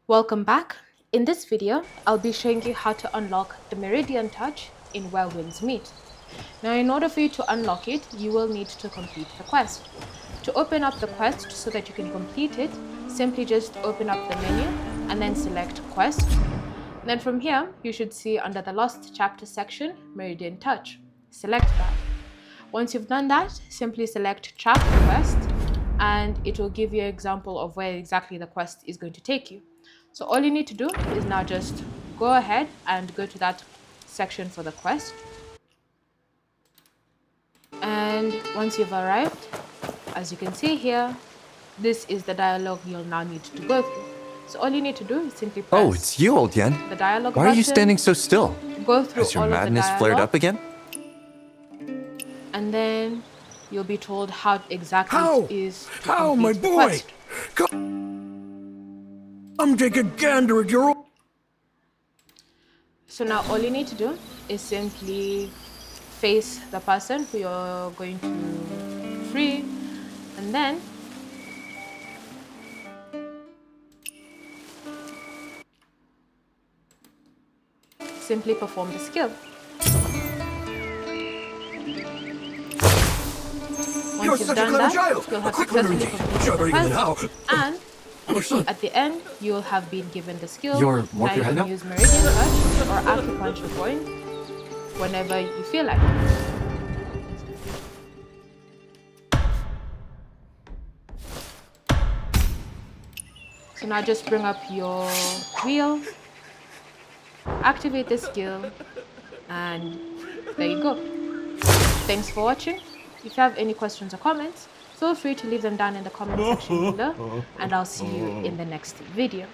Welcome back. In this video, I'll be showing you how to unlock the Meridian Touch in Where Winds Meet. Now, in order for you to unlock it, you will need to complete the quest. To open up the quest so that you can complete it, simply just open up the menu and then select Quest. Then from here, you should see under the Lost Chapter section, Meridian Touch. Select that. Once you've done that, simply select Track the Quest and it will give you an example of where exactly the quest is going to take you. So all you need to do is now just go ahead and go to that section for the quest. And once you've arrived, as you can see here, this is the dialogue you'll now need to go through. So all you need to do is simply press Oh, it's you, old Yen. the dialogue Why are you button, standing so still? go through Has your all madness of the flared dialogue, up again? and then you'll be told how exactly it is to How, complete my the boy? quest. Come take a gander at your... So now all you need to do is simply face the person who you're going to free, and then simply perform the skill. You're Once you've such a done clever that, child. you'll A have quick learner successfully indeed. completed Sure, the even now. quest, and at the end, you'll have been given the skill. You're Now more you head can now? use Meridian Touch or acupuncture point whenever you feel like it. So now just bring up your wheel, activate the skill, and there you go. Thanks for watching. If you have any questions or comments, feel free to leave them down in the comment section below, and I'll see you in the next video.